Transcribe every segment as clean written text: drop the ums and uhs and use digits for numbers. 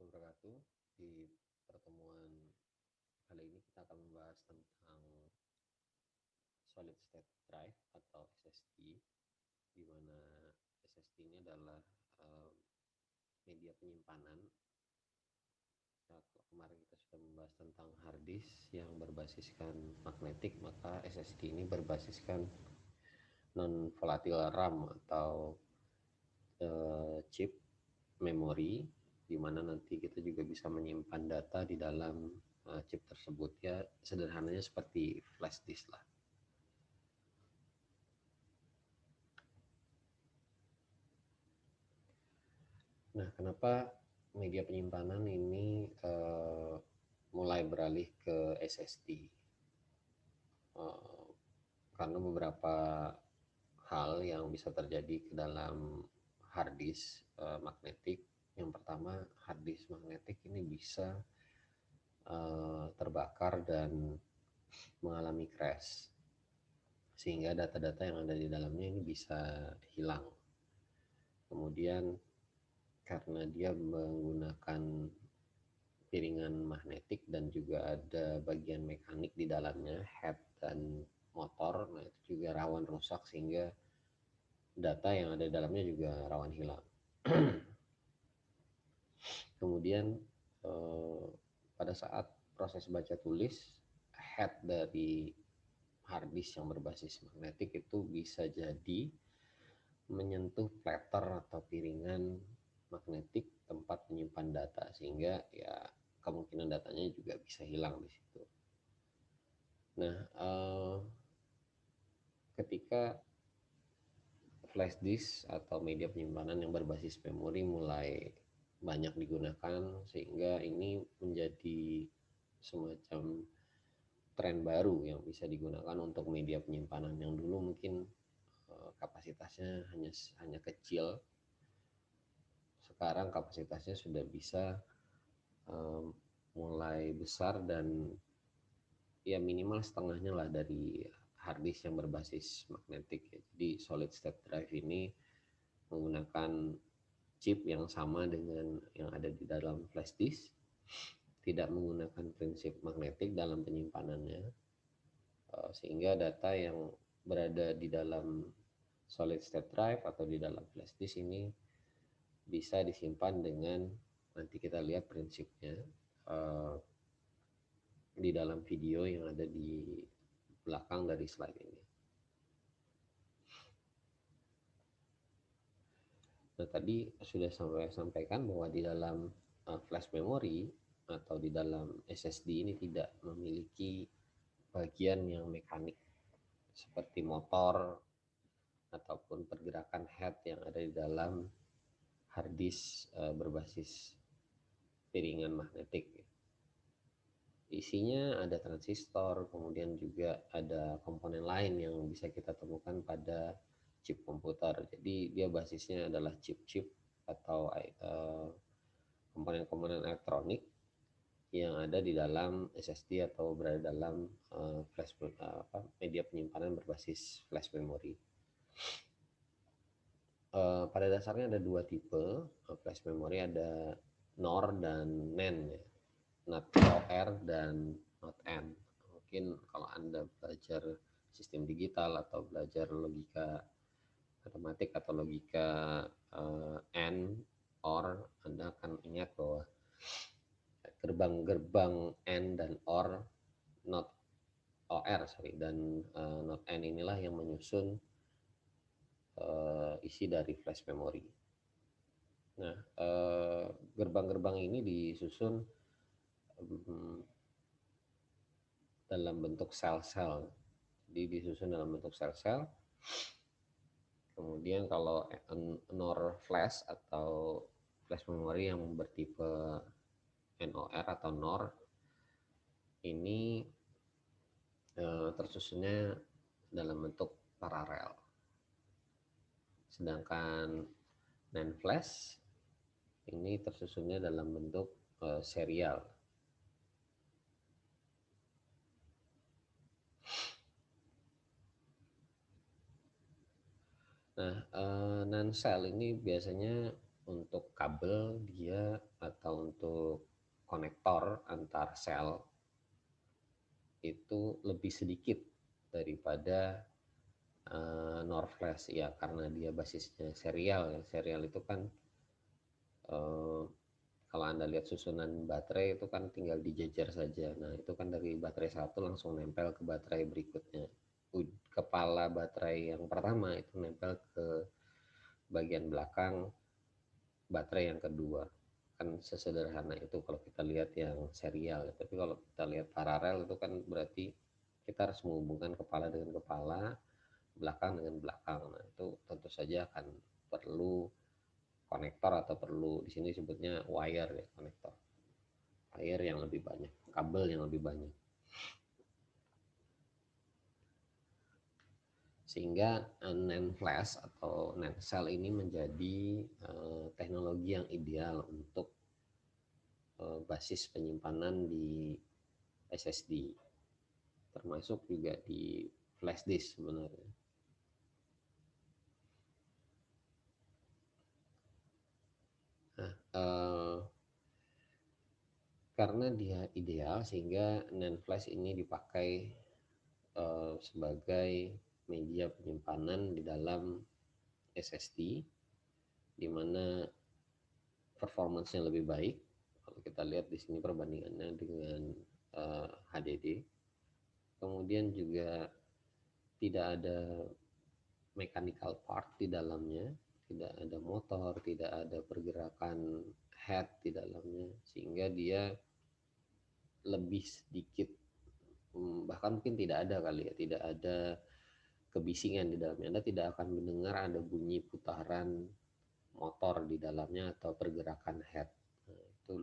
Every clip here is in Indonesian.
wabarakatuh. Di pertemuan kali ini kita akan membahas tentang solid state drive atau SSD, di mana SSD ini adalah media penyimpanan. Kemarin kita sudah membahas tentang hard disk yang berbasiskan magnetik, maka SSD ini berbasiskan non volatile RAM atau chip memori, di mana nanti kita juga bisa menyimpan data di dalam chip tersebut. Ya, sederhananya seperti flash disk lah. Nah, kenapa media penyimpanan ini mulai beralih ke SSD? Karena beberapa hal yang bisa terjadi ke dalam hard disk magnetik. Yang pertama, hard disk magnetik ini bisa terbakar dan mengalami crash, sehingga data-data yang ada di dalamnya ini bisa hilang. Kemudian karena dia menggunakan piringan magnetik dan juga ada bagian mekanik di dalamnya, head dan motor, nah itu juga rawan rusak, sehingga data yang ada di dalamnya juga rawan hilang. Kemudian pada saat proses baca tulis, head dari hard disk yang berbasis magnetik itu bisa jadi menyentuh platter atau piringan magnetik tempat menyimpan data, sehingga ya kemungkinan datanya juga bisa hilang di situ. Nah, ketika flash disk atau media penyimpanan yang berbasis memori mulai banyak digunakan, sehingga ini menjadi semacam tren baru yang bisa digunakan untuk media penyimpanan yang dulu mungkin kapasitasnya hanya kecil. Sekarang kapasitasnya sudah bisa mulai besar dan ya minimal setengahnya lah dari hard disk yang berbasis magnetik. Jadi solid state drive ini menggunakan chip yang sama dengan yang ada di dalam flash disk, tidak menggunakan prinsip magnetik dalam penyimpanannya, sehingga data yang berada di dalam solid state drive atau di dalam flash disk ini bisa disimpan dengan, nanti kita lihat prinsipnya di dalam video yang ada di belakang dari slide ini. Nah, tadi sudah sampaikan bahwa di dalam flash memory atau di dalam SSD ini tidak memiliki bagian yang mekanik seperti motor ataupun pergerakan head yang ada di dalam hard disk berbasis piringan magnetik. Isinya ada transistor, kemudian juga ada komponen lain yang bisa kita temukan pada chip komputer. Jadi dia basisnya adalah chip-chip atau komponen-komponen elektronik yang ada di dalam SSD atau berada dalam flash media penyimpanan berbasis flash memory. Pada dasarnya ada dua tipe flash memory, ada NOR dan NAND ya. NOT OR dan NOT N. Mungkin kalau Anda belajar sistem digital atau belajar logika matematik atau logika N, OR, Anda akan ingat bahwa gerbang-gerbang N dan OR, NOT OR dan NOT N inilah yang menyusun isi dari flash memory. Nah, gerbang-gerbang ini disusun dalam bentuk sel-sel. Jadi disusun dalam bentuk sel-sel. Kemudian kalau NOR flash atau flash memory yang bertipe NOR atau NOR ini tersusunnya dalam bentuk paralel. Sedangkan NAND flash ini tersusunnya dalam bentuk serial. Nah, NAND cell ini biasanya untuk kabel dia atau untuk konektor antar sel itu lebih sedikit daripada NOR flash ya, karena dia basisnya serial ya. Serial itu kan kalau Anda lihat susunan baterai itu kan tinggal dijejer saja. Nah, itu kan dari baterai satu langsung nempel ke baterai berikutnya. Kepala baterai yang pertama itu nempel ke bagian belakang baterai yang kedua. Kan sesederhana itu kalau kita lihat yang serial. Tapi kalau kita lihat paralel itu kan berarti kita harus menghubungkan kepala dengan kepala, belakang dengan belakang. Nah, itu tentu saja akan perlu konektor atau perlu di sini sebutnya wire ya, konektor. Wire yang lebih banyak, kabel yang lebih banyak. Sehingga NAND flash atau NAND cell ini menjadi teknologi yang ideal untuk basis penyimpanan di SSD, termasuk juga di flash disk sebenarnya. Nah, karena dia ideal sehingga NAND flash ini dipakai sebagai media penyimpanan di dalam SSD, di mana performance-nya lebih baik. Kalau kita lihat di sini perbandingannya dengan HDD. Kemudian juga tidak ada mechanical part di dalamnya, tidak ada motor, tidak ada pergerakan head di dalamnya, sehingga dia lebih sedikit, bahkan mungkin tidak ada kali ya, tidak ada kebisingan di dalamnya. Anda tidak akan mendengar ada bunyi putaran motor di dalamnya atau pergerakan head. Nah, itu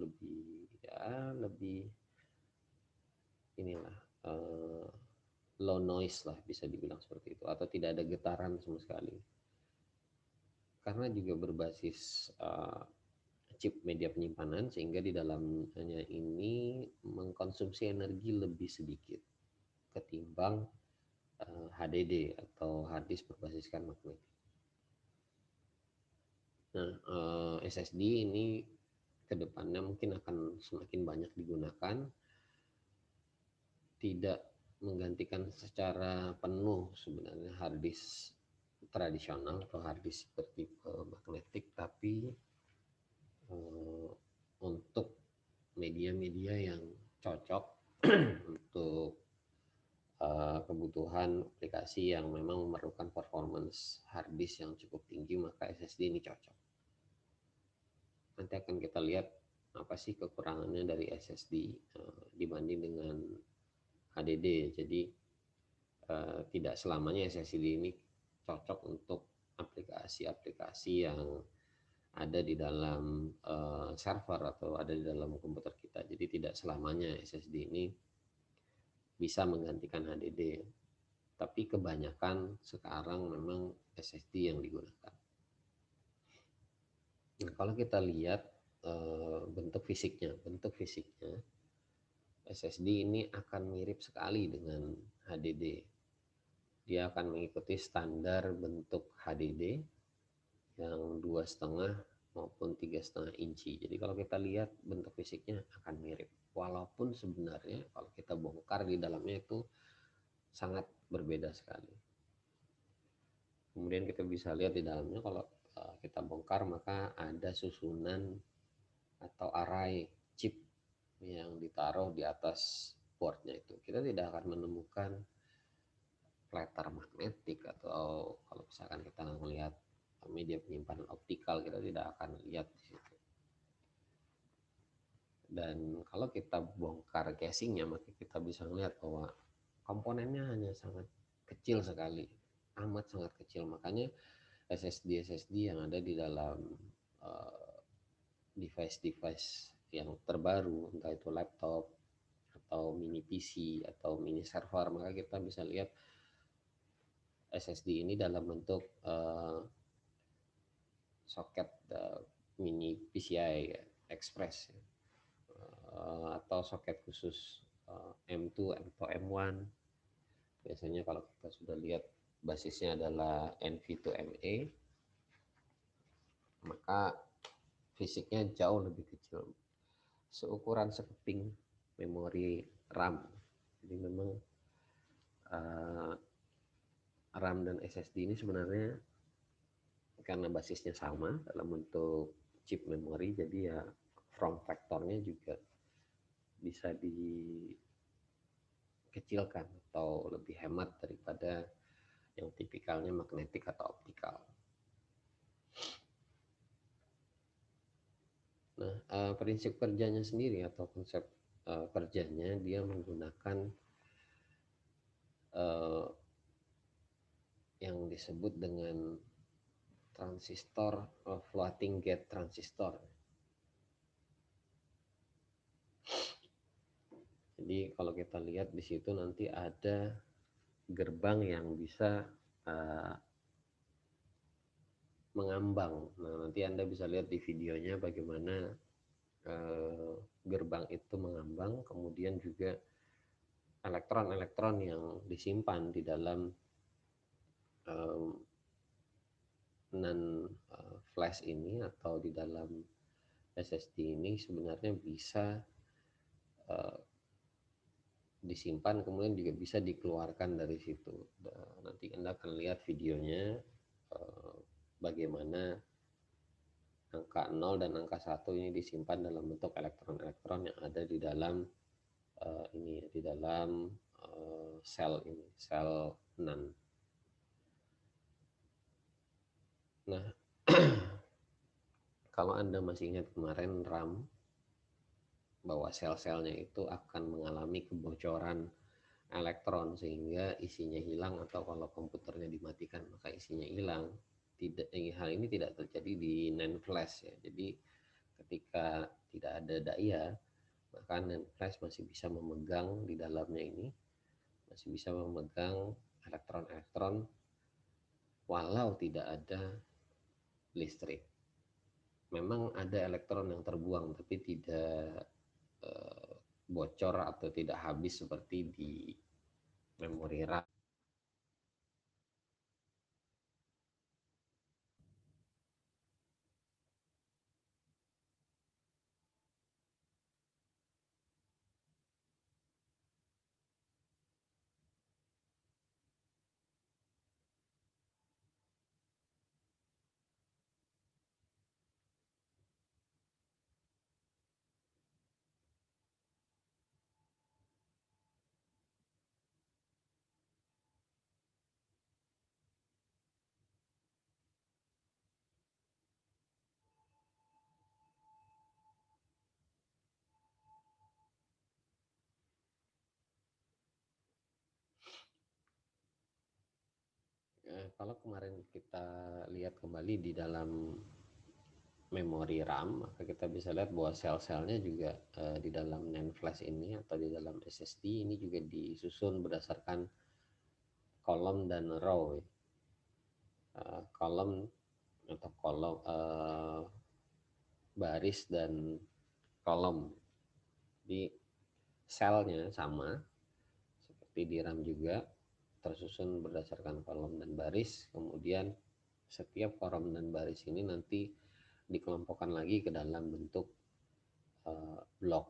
lebih inilah low noise lah, bisa dibilang seperti itu, atau tidak ada getaran sama sekali. Karena juga berbasis chip media penyimpanan, sehingga di dalamnya ini mengkonsumsi energi lebih sedikit ketimbang HDD atau hard disk berbasiskan magnetik. Nah, SSD ini kedepannya mungkin akan semakin banyak digunakan, tidak menggantikan secara penuh sebenarnya hard disk tradisional atau hard disk bertipe magnetik, tapi untuk media-media yang cocok untuk kebutuhan aplikasi yang memang memerlukan performance hard disk yang cukup tinggi, maka SSD ini cocok. Nanti akan kita lihat apa sih kekurangannya dari SSD dibanding dengan HDD. Jadi tidak selamanya SSD ini cocok untuk aplikasi-aplikasi yang ada di dalam server atau ada di dalam komputer kita. Jadi tidak selamanya SSD ini bisa menggantikan HDD. Tapi kebanyakan sekarang memang SSD yang digunakan. Nah, kalau kita lihat bentuk fisiknya SSD ini akan mirip sekali dengan HDD. Dia akan mengikuti standar bentuk HDD yang 2,5 maupun 3,5 inci. Jadi kalau kita lihat bentuk fisiknya akan mirip. Walaupun sebenarnya kalau kita bongkar di dalamnya itu sangat berbeda sekali. Kemudian kita bisa lihat di dalamnya kalau kita bongkar maka ada susunan atau array chip yang ditaruh di atas boardnya itu. Kita tidak akan menemukan platter magnetik, atau kalau misalkan kita melihat media penyimpanan optikal, kita tidak akan lihat di situ. Dan kalau kita bongkar casingnya, maka kita bisa melihat bahwa komponennya hanya sangat kecil sekali, amat sangat kecil. Makanya SSD yang ada di dalam device-device yang terbaru, entah itu laptop atau mini PC atau mini server, maka kita bisa lihat SSD ini dalam bentuk soket mini PCI Express atau soket khusus M2 atau M1. Biasanya kalau kita sudah lihat basisnya adalah NV2ME, maka fisiknya jauh lebih kecil, seukuran sekeping memori RAM. Jadi memang uh, RAM dan SSD ini sebenarnya karena basisnya sama dalam bentuk chip memori, jadi ya form factornya juga bisa dikecilkan atau lebih hemat daripada yang tipikalnya magnetik atau optikal. Nah, prinsip kerjanya sendiri atau konsep kerjanya dia menggunakan yang disebut dengan transistor floating gate transistor. Jadi kalau kita lihat di situ nanti ada gerbang yang bisa mengambang. Nah, nanti Anda bisa lihat di videonya bagaimana gerbang itu mengambang, kemudian juga elektron-elektron yang disimpan di dalam non flash ini atau di dalam SSD ini sebenarnya bisa disimpan, kemudian juga bisa dikeluarkan dari situ. Nanti Anda akan lihat videonya bagaimana angka 0 dan angka 1 ini disimpan dalam bentuk elektron-elektron yang ada di dalam ini, di dalam sel ini, sel NAND. Nah, kalau Anda masih ingat kemarin RAM, bahwa sel-selnya itu akan mengalami kebocoran elektron sehingga isinya hilang, atau kalau komputernya dimatikan maka isinya hilang. Tidak, hal ini tidak terjadi di NAND flash ya. Jadi ketika tidak ada daya, maka NAND flash masih bisa memegang di dalamnya ini, masih bisa memegang elektron-elektron walau tidak ada listrik. Memang ada elektron yang terbuang tapi tidak bocor atau tidak habis seperti di memori RAM. Kalau kemarin kita lihat kembali di dalam memori RAM, maka kita bisa lihat bahwa sel-selnya juga di dalam NAND flash ini atau di dalam SSD ini juga disusun berdasarkan kolom dan row. Kolom atau kolom baris dan kolom. Di selnya sama seperti di RAM juga, tersusun berdasarkan kolom dan baris. Kemudian setiap kolom dan baris ini nanti dikelompokkan lagi ke dalam bentuk blok.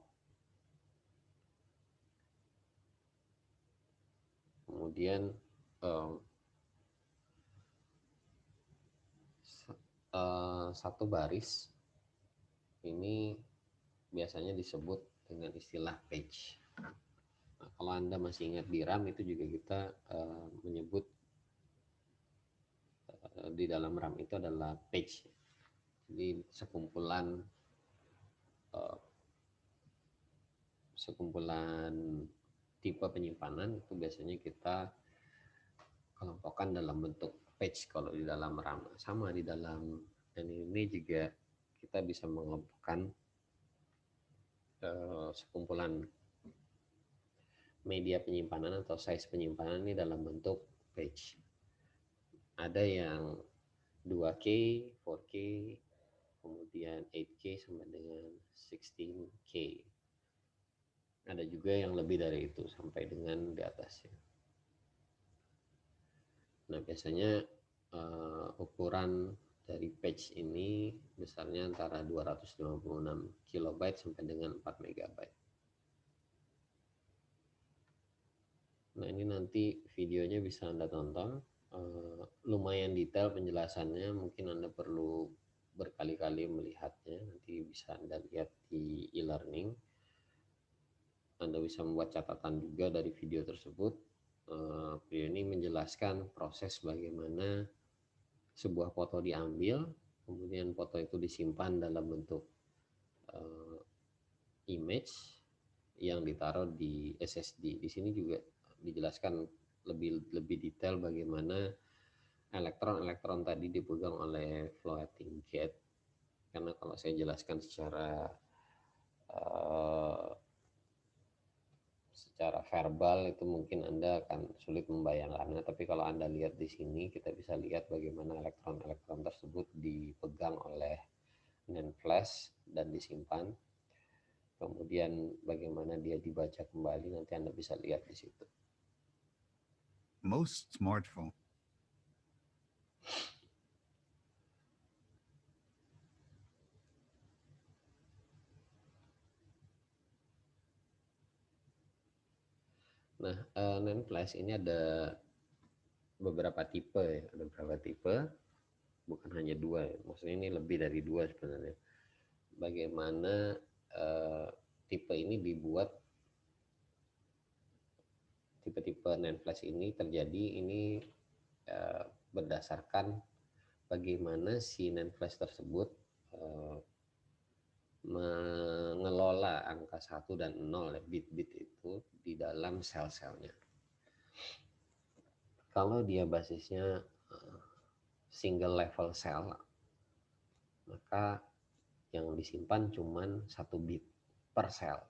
Kemudian satu baris ini biasanya disebut dengan istilah page. Nah, kalau Anda masih ingat di RAM itu juga kita menyebut di dalam RAM itu adalah page. Jadi sekumpulan tipe penyimpanan itu biasanya kita kelompokkan dalam bentuk page kalau di dalam RAM. Sama di dalam, dan ini juga kita bisa mengelompokkan sekumpulan media penyimpanan atau size penyimpanan ini dalam bentuk page. Ada yang 2K, 4K, kemudian 8K sama dengan 16K. Ada juga yang lebih dari itu sampai dengan di atasnya. Nah, biasanya ukuran dari page ini besarnya antara 256 kilobyte sampai dengan 4 megabyte. Nah, ini nanti videonya bisa Anda tonton. Lumayan detail penjelasannya, mungkin Anda perlu berkali-kali melihatnya. Nanti bisa Anda lihat di e-learning. Anda bisa membuat catatan juga dari video tersebut. Video ini menjelaskan proses bagaimana sebuah foto diambil, kemudian foto itu disimpan dalam bentuk image yang ditaruh di SSD. Di sini juga dijelaskan lebih detail bagaimana elektron-elektron tadi dipegang oleh floating gate. Karena kalau saya jelaskan secara verbal itu mungkin Anda akan sulit membayangkannya, tapi kalau Anda lihat di sini kita bisa lihat bagaimana elektron-elektron tersebut dipegang oleh NAND flash dan disimpan. Kemudian bagaimana dia dibaca kembali, nanti Anda bisa lihat di situ. Most smartphone. Nah, NAND flash ini ada beberapa tipe ya, ada beberapa tipe, bukan hanya dua ya. Maksudnya ini lebih dari dua sebenarnya. Bagaimana tipe ini dibuat, tipe-tipe NAND flash ini terjadi ini berdasarkan bagaimana si NAND flash tersebut mengelola angka 1 dan 0 ya, bit-bit itu di dalam sel-selnya. Kalau dia basisnya single level cell, maka yang disimpan cuman 1 bit per sel.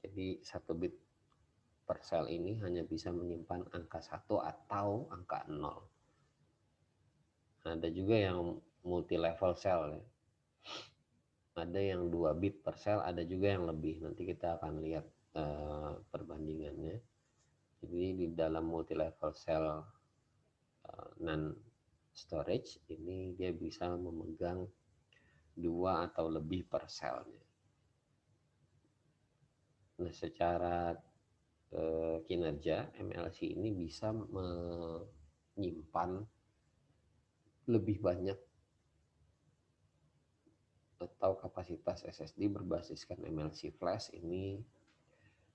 Jadi 1 bit per sel ini hanya bisa menyimpan angka 1 atau angka 0. Ada juga yang multi level cell ya. Ada yang 2 bit per sel, ada juga yang lebih. Nanti kita akan lihat perbandingannya. Jadi di dalam multi level cell NAND storage ini dia bisa memegang 2 atau lebih per selnya. Nah, secara kinerja MLC ini bisa menyimpan lebih banyak, atau kapasitas SSD berbasiskan MLC flash ini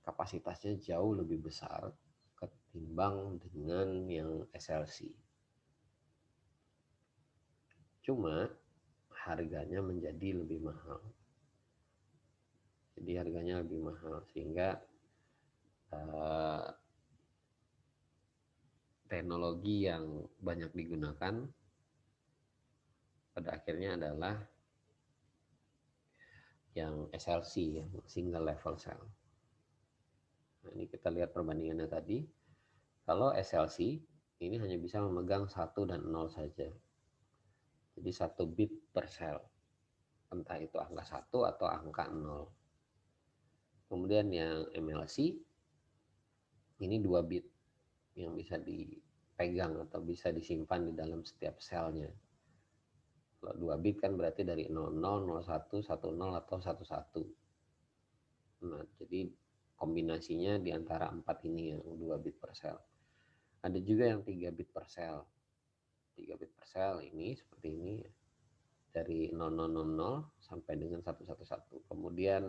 kapasitasnya jauh lebih besar ketimbang dengan yang SLC. Cuma harganya menjadi lebih mahal. Jadi harganya lebih mahal sehingga teknologi yang banyak digunakan pada akhirnya adalah yang SLC, yang single level cell. Nah, ini kita lihat perbandingannya tadi. Kalau SLC ini hanya bisa memegang 1 dan 0 saja. Jadi 1 bit per sel. Entah itu angka 1 atau angka 0. Kemudian yang MLC ini 2 bit yang bisa dipegang atau bisa disimpan di dalam setiap selnya. Kalau 2 bit kan berarti dari 00, 01, 10 atau 11. Nah, jadi kombinasinya di antara 4 ini yang 2 bit per sel. Ada juga yang 3 bit per sel. 3 bit per sel ini seperti ini dari 0000 sampai dengan 111. Kemudian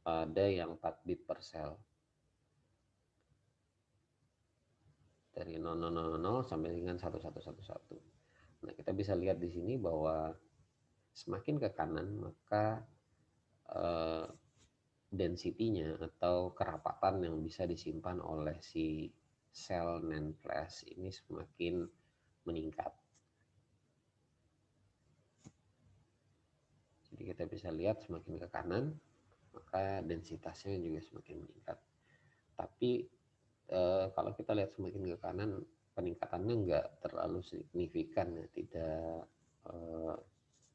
ada yang 4 bit per sel. Dari 0000 sampai dengan 1111. Nah, kita bisa lihat di sini bahwa semakin ke kanan maka density-nya atau kerapatan yang bisa disimpan oleh si sel NAND flash ini semakin meningkat. Jadi kita bisa lihat semakin ke kanan maka densitasnya juga semakin meningkat. Tapi kalau kita lihat semakin ke kanan peningkatannya enggak terlalu signifikan ya, tidak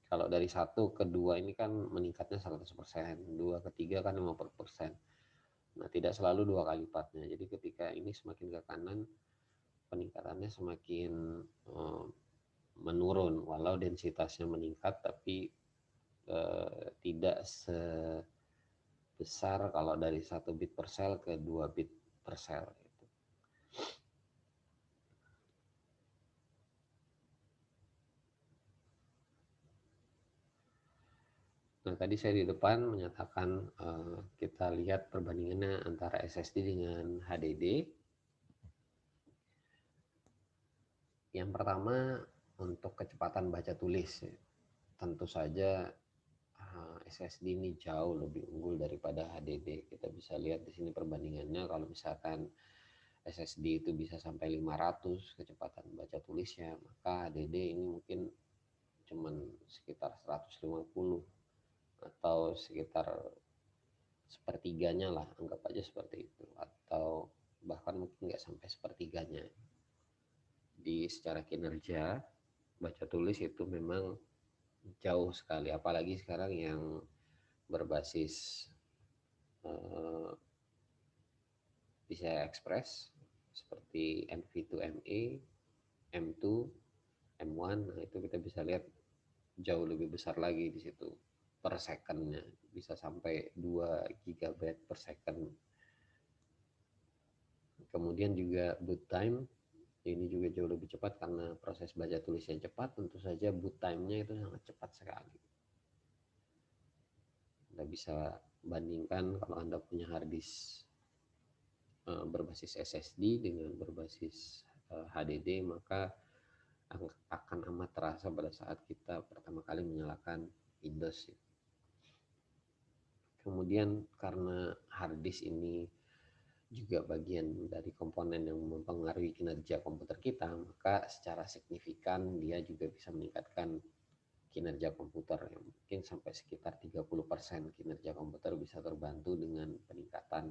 kalau dari 1 ke 2 ini kan meningkatnya 100%, 2 ke 3 kan 50%. Nah, tidak selalu 2 kali lipatnya. Jadi ketika ini semakin ke kanan peningkatannya semakin menurun, walau densitasnya meningkat, tapi tidak sebesar kalau dari 1 bit per sel ke 2 bit per sel. Nah, tadi saya di depan menyatakan kita lihat perbandingannya antara SSD dengan HDD. Yang pertama, untuk kecepatan baca tulis, tentu saja SSD ini jauh lebih unggul daripada HDD. Kita bisa lihat di sini perbandingannya. Kalau misalkan SSD itu bisa sampai 500 kecepatan baca tulisnya, maka HDD ini mungkin cuman sekitar 150 atau sekitar sepertiganya lah, anggap aja seperti itu, atau bahkan mungkin nggak sampai sepertiganya. Di secara kinerja baca tulis itu memang jauh sekali, apalagi sekarang yang berbasis PCI Express seperti NV2ME, M2, M1. Nah, itu kita bisa lihat jauh lebih besar lagi di situ per secondnya, bisa sampai 2 GB per second. Kemudian juga boot time ini juga jauh lebih cepat karena proses baca tulis yang cepat, tentu saja boot time-nya itu sangat cepat sekali. Anda bisa bandingkan kalau Anda punya hard disk berbasis SSD dengan berbasis HDD, maka akan amat terasa pada saat kita pertama kali menyalakan Windows. Kemudian karena hard disk ini juga bagian dari komponen yang mempengaruhi kinerja komputer kita, maka secara signifikan dia juga bisa meningkatkan kinerja komputer, yang mungkin sampai sekitar 30% kinerja komputer bisa terbantu dengan peningkatan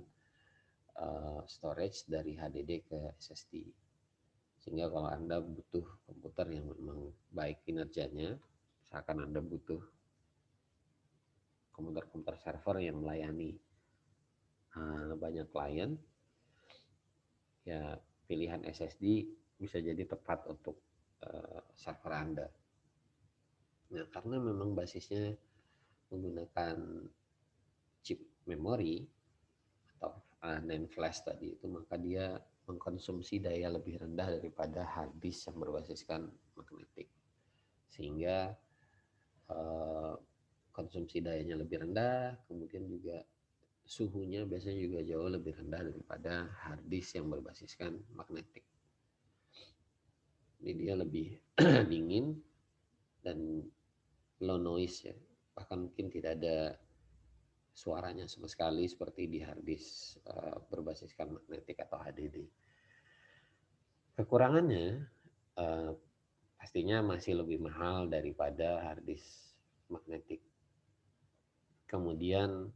storage dari HDD ke SSD. Sehingga kalau Anda butuh komputer yang memang baik kinerjanya, misalkan Anda butuh komputer server yang melayani banyak klien, ya pilihan SSD bisa jadi tepat untuk server Anda. Nah, karena memang basisnya menggunakan chip memori atau NAND flash tadi itu, maka dia mengkonsumsi daya lebih rendah daripada hard disk yang berbasiskan magnetik, sehingga konsumsi dayanya lebih rendah, kemudian juga suhunya biasanya juga jauh lebih rendah daripada hard disk yang berbasiskan magnetik. Jadi dia lebih dingin dan low noise ya, bahkan mungkin tidak ada suaranya sama sekali seperti di hard disk berbasiskan magnetik atau HDD. Kekurangannya pastinya masih lebih mahal daripada hard disk magnetik. Kemudian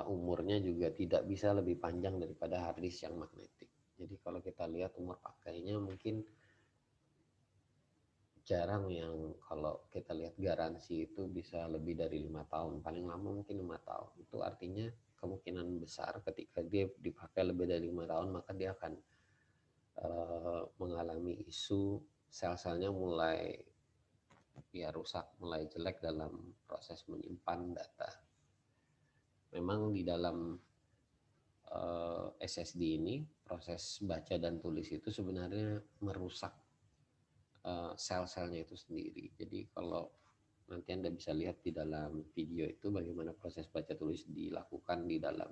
umurnya juga tidak bisa lebih panjang daripada hard disk yang magnetik. Jadi kalau kita lihat umur pakainya mungkin jarang yang kalau kita lihat garansi itu bisa lebih dari 5 tahun, paling lama mungkin 5 tahun. Itu artinya kemungkinan besar ketika dia dipakai lebih dari 5 tahun, maka dia akan mengalami isu sel-selnya mulai ya rusak, mulai jelek dalam proses menyimpan data. Memang di dalam SSD ini proses baca dan tulis itu sebenarnya merusak sel-selnya itu sendiri. Jadi kalau nanti Anda bisa lihat di dalam video itu bagaimana proses baca tulis dilakukan di dalam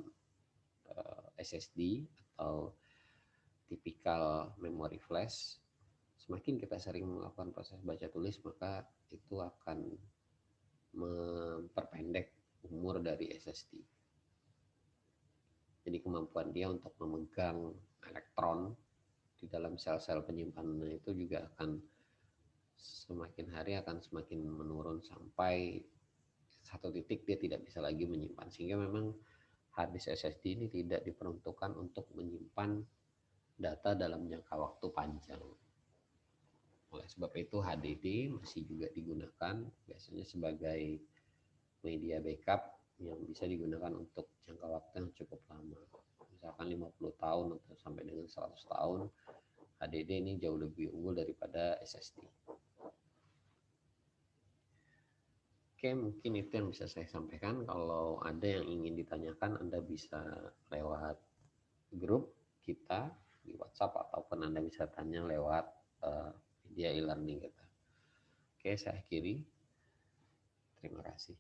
SSD atau tipikal memori flash. Semakin kita sering melakukan proses baca tulis, maka itu akan memperpendek umur dari SSD. Jadi kemampuan dia untuk memegang elektron di dalam sel-sel penyimpanannya itu juga akan semakin hari akan semakin menurun sampai satu titik dia tidak bisa lagi menyimpan. Sehingga memang hard disk SSD ini tidak diperuntukkan untuk menyimpan data dalam jangka waktu panjang. Oleh sebab itu HDD masih juga digunakan biasanya sebagai media backup yang bisa digunakan untuk jangka waktu yang cukup lama. Misalkan 50 tahun atau sampai dengan 100 tahun, HDD ini jauh lebih unggul daripada SSD. Oke, mungkin itu yang bisa saya sampaikan. Kalau ada yang ingin ditanyakan, Anda bisa lewat grup kita di WhatsApp ataupun Anda bisa tanya lewat media e-learning kita. Oke, saya akhiri. Terima kasih.